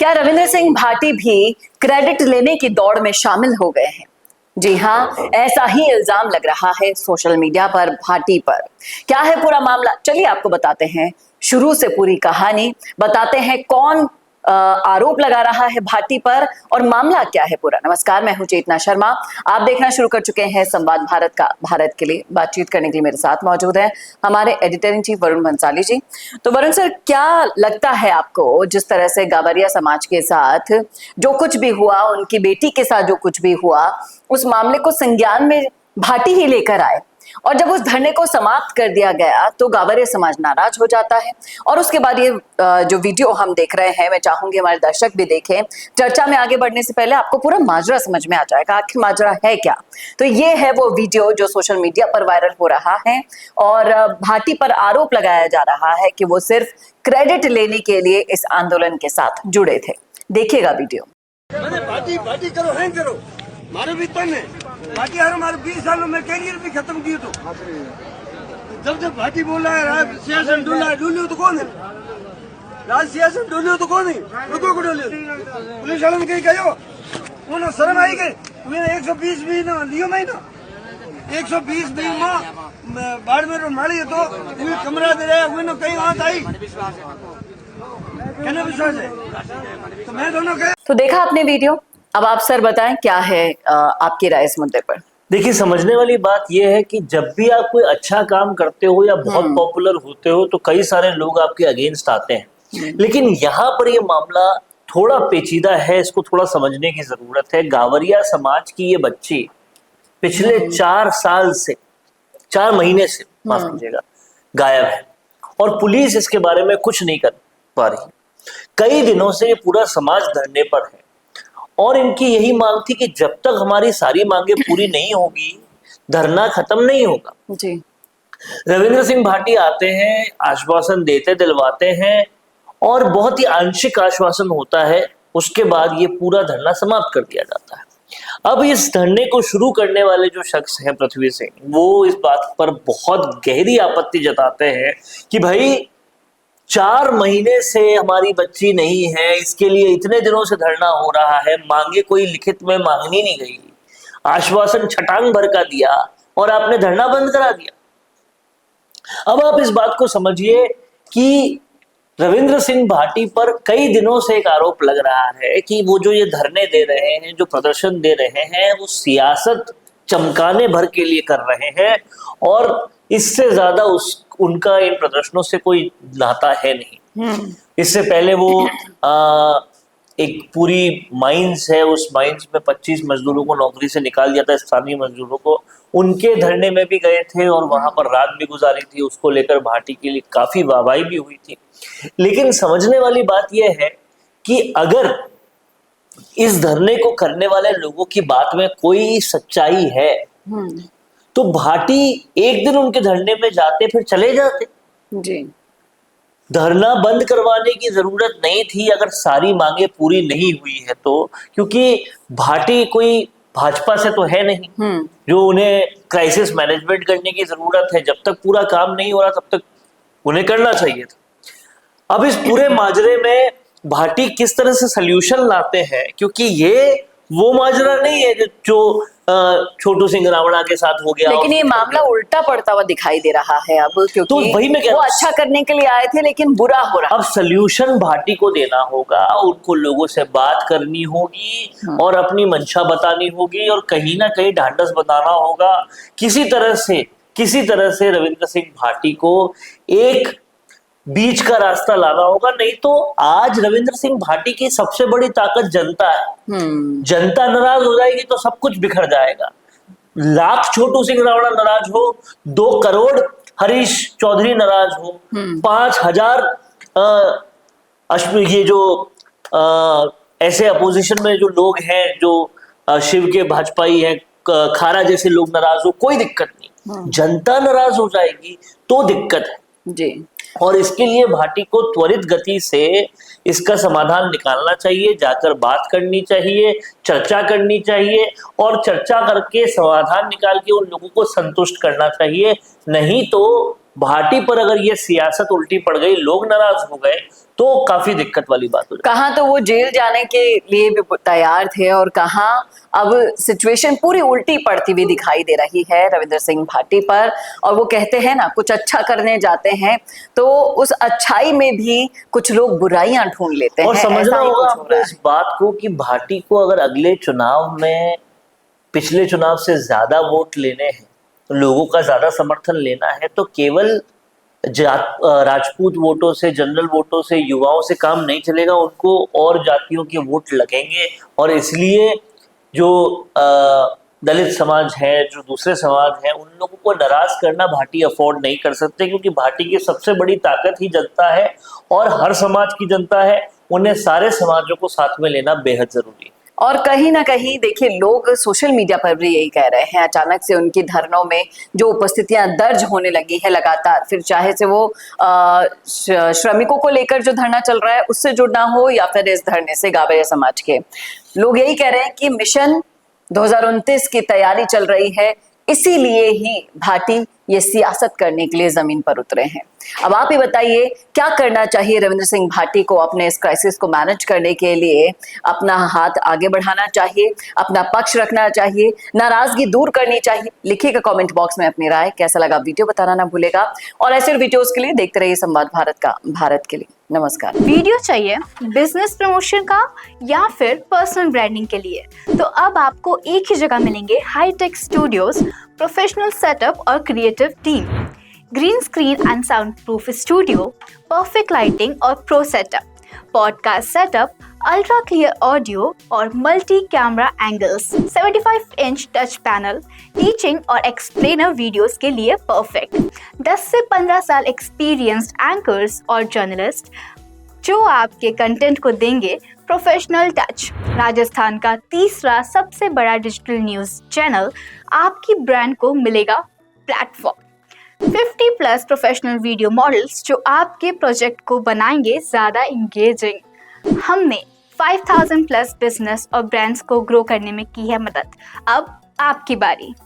क्या रविंद्र सिंह भाटी भी क्रेडिट लेने की दौड़ में शामिल हो गए हैं? जी हाँ, ऐसा ही इल्जाम लग रहा है सोशल मीडिया पर भाटी पर। क्या है पूरा मामला, चलिए आपको बताते हैं। शुरू से पूरी कहानी बताते हैं, कौन आरोप लगा रहा है भाटी पर और मामला क्या है पूरा। नमस्कार, मैं हूं चेतना शर्मा। आप देखना शुरू कर चुके हैं संवाद भारत का। भारत के लिए बातचीत करने के लिए मेरे साथ मौजूद है हमारे editor in chief Varun Bhansali ji. तो वरुण सर, क्या लगता है आपको, जिस तरह से गावरिया समाज के साथ जो कुछ भी हुआ, उनकी बेटी के साथ जो कुछ भी हुआ, उस मामले को संज्ञान में भाटी ही लेकर आए और जब उस धरने को समाप्त कर दिया गया तो गावरिया समाज नाराज हो जाता है और उसके बाद ये जो वीडियो हम देख रहे हैं, मैं चाहूंगी हमारे दर्शक भी देखें। चर्चा में आगे बढ़ने से पहले आपको पूरा माजरा समझ में आ जाएगा, आखिर माजरा है क्या। तो ये है वो वीडियो जो सोशल मीडिया पर वायरल हो रहा है और भाटी पर आरोप लगाया जा रहा है कि वो सिर्फ क्रेडिट लेने के लिए इस आंदोलन के साथ जुड़े थे। देखिएगा वीडियो। पार्टी करो, हैंग करो, मारे भी तो नहीं भाटी यार, हमारे 20 सालों में कैरियर भी खत्म किए। तो जब भाटी बोला है राज सियासत डूलियो तो कौन है? राज सियासत डूलियो तो कौन है? रुको को डूलियो पुलिस वालों ने कहीं कहो उन्हें शर्म आई गई। मैंने 120 भी ना लियो मैं ना 120 भी में बाढ़ में मारी तो उन्हें कमरा दे रहे हुए ना कहीं बात आई कहना विश्वास है तो मैं दोनों कहे। तो देखा आपने वीडियो, अब आप सर बताएं क्या है आपकी राय इस मुद्दे पर। देखिए, समझने वाली बात यह है कि जब भी आप कोई अच्छा काम करते हो या बहुत पॉपुलर होते हो तो कई सारे लोग आपके अगेंस्ट आते हैं, लेकिन यहाँ पर ये मामला थोड़ा पेचीदा है, इसको थोड़ा समझने की जरूरत है। गावरिया समाज की ये बच्ची पिछले 4 महीने से माफ कीजिएगा गायब है और पुलिस इसके बारे में कुछ नहीं कर पा रही। कई दिनों से ये पूरा समाज धरने पर है और इनकी यही मांग थी कि जब तक हमारी सारी मांगे पूरी नहीं होगी धरना खत्म नहीं होगा। जी। रविंद्र सिंह भाटी आते हैं, आश्वासन देते दिलवाते हैं और बहुत ही आंशिक आश्वासन होता है, उसके बाद ये पूरा धरना समाप्त कर दिया जाता है। अब इस धरने को शुरू करने वाले जो शख्स हैं पृथ्वी सिंह, वो इस बात पर बहुत गहरी आपत्ति जताते हैं कि भाई 4 महीने से हमारी बच्ची नहीं है, इसके लिए इतने दिनों से धरना हो रहा है, मांगे कोई लिखित में मांगनी नहीं गई, आश्वासन छटांग भर का दिया और आपने धरना बंद करा दिया। अब आप इस बात को समझिए कि रविंद्र सिंह भाटी पर कई दिनों से एक आरोप लग रहा है कि वो जो ये धरने दे रहे हैं, जो प्रदर्शन दे रहे हैं, वो सियासत चमकाने भर के लिए कर रहे हैं और इससे ज्यादा उनका इन प्रदर्शनों से कोई नाता है नहीं। इससे पहले वो एक पूरी माइंस है, उस माइंस में 25 मजदूरों को नौकरी से निकाल दिया था, स्थानीय मजदूरों को, उनके धरने में भी गए थे और वहां पर रात भी गुजारी थी। उसको लेकर भाटी के लिए काफी वाहवाही भी हुई थी। लेकिन समझने वाली बात यह है कि अगर इस धरने को करने वाले लोगों की बात में कोई सच्चाई है तो भाटी एक दिन उनके धरने में जाते फिर चले जाते। जी। धरना बंद करवाने की जरूरत नहीं थी अगर सारी मांगे पूरी नहीं हुई है तो, क्योंकि भाटी कोई भाजपा से तो है नहीं जो उन्हें क्राइसिस मैनेजमेंट करने की जरूरत है। जब तक पूरा काम नहीं हो रहा तब तक उन्हें करना चाहिए था। अब इस पूरे माजरे में भाटी किस तरह से सल्यूशन लाते हैं, क्योंकि ये वो माजरा नहीं है जो छोटू सिंह रावणा के साथ हो गया, लेकिन ये मामला उल्टा पड़ता हुआ दिखाई दे रहा है अब, क्योंकि तो वही मैं वो अच्छा करने के लिए आए थे लेकिन बुरा हो रहा। अब सल्यूशन भाटी को देना होगा, उनको लोगों से बात करनी होगी और अपनी मंशा बतानी होगी और कहीं ना कहीं ढांढस बताना होगा। किसी तरह से रविंद्र सिंह भाटी को एक बीच का रास्ता लाना होगा, नहीं तो आज रविंद्र सिंह भाटी की सबसे बड़ी ताकत जनता है। जनता नाराज हो जाएगी तो सब कुछ बिखर जाएगा। लाख छोटू सिंह रावणा नाराज हो, 2 करोड़ हरीश चौधरी नाराज हो, 5000 ये जो ऐसे अपोजिशन में जो लोग हैं जो शिव के भाजपाई हैं, खारा जैसे लोग नाराज हो, कोई दिक्कत नहीं। जनता नाराज हो जाएगी तो दिक्कत है जी। और इसके लिए भाटी को त्वरित गति से इसका समाधान निकालना चाहिए, जाकर बात करनी चाहिए, चर्चा करनी चाहिए और चर्चा करके समाधान निकाल के उन लोगों को संतुष्ट करना चाहिए। नहीं तो भाटी पर अगर ये सियासत उल्टी पड़ गई, लोग नाराज हो गए, तो काफी दिक्कत वाली बात हो जाती कहाँ तो वो जेल जाने के लिए भी तैयार थे और कहाँ अब सिचुएशन पूरी उल्टी पड़ती हुई दिखाई दे रही है रविंद्र सिंह भाटी पर। और वो कहते हैं ना, कुछ अच्छा करने जाते हैं तो उस अच्छाई में भी कुछ लोग बुराइयां ढूंढ लेते हैं। और समझना ऐसा ही होगा कुछ हो आपको रहा इस बात को कि भाटी को अगर अगले चुनाव में पिछले चुनाव से ज्यादा वोट लेने हैं, लोगों का ज्यादा समर्थन लेना है, तो केवल राजपूत वोटों से, जनरल वोटों से, युवाओं से काम नहीं चलेगा, उनको और जातियों के वोट लगेंगे। और इसलिए जो दलित समाज है, जो दूसरे समाज है, उन लोगों को नाराज करना भाटी अफोर्ड नहीं कर सकते, क्योंकि भाटी की सबसे बड़ी ताकत ही जनता है और हर समाज की जनता है। उन्हें सारे समाजों को साथ में लेना बेहद जरूरी है। और कहीं ना कहीं देखिए, लोग सोशल मीडिया पर भी यही कह रहे हैं। अचानक से उनकी धरनों में जो उपस्थितियां दर्ज होने लगी है लगातार, फिर चाहे से वो श्रमिकों को लेकर जो धरना चल रहा है उससे जुड़ना हो, या फिर इस धरने से गावरिया समाज के लोग यही कह रहे हैं कि मिशन 2029 की तैयारी चल रही है, इसीलिए ही भाटी ये सियासत करने के लिए जमीन पर उतरे हैं। अब आप ही बताइए, क्या करना चाहिए रविंद्र सिंह भाटी को अपने इस क्राइसिस को मैनेज करने के लिए? अपना हाथ आगे बढ़ाना चाहिए, अपना पक्ष रखना चाहिए, नाराजगी दूर करनी चाहिए? लिखिएगा कमेंट बॉक्स में अपनी राय। कैसा लगा वीडियो बताना ना भूलेगा, और ऐसे वीडियोस के लिए देखते रहिए संवाद भारत का, भारत के लिए। नमस्कार। वीडियो चाहिए बिजनेस प्रमोशन का या फिर पर्सनल ब्रांडिंग के लिए, तो अब आपको एक ही जगह मिलेंगे हाईटेक स्टूडियोज, प्रोफेशनल सेटअप और creative team, green screen and soundproof studio, perfect lighting और pro setup, podcast setup, ultra clear audio और multi camera angles, 75 inch touch panel, teaching और एक्सप्लेनर वीडियोस के लिए परफेक्ट, 10 से 15 साल experienced anchors और journalist जो आपके कंटेंट को देंगे प्रोफेशनल टच। राजस्थान का तीसरा सबसे बड़ा डिजिटल न्यूज चैनल आपकी ब्रांड को मिलेगा प्लेटफॉर्म। 50+ प्रोफेशनल वीडियो मॉडल्स जो आपके प्रोजेक्ट को बनाएंगे ज़्यादा इंगेजिंग। हमने 5000+ बिजनेस और ब्रांड्स को ग्रो करने में की है मदद। अब आपकी बारी।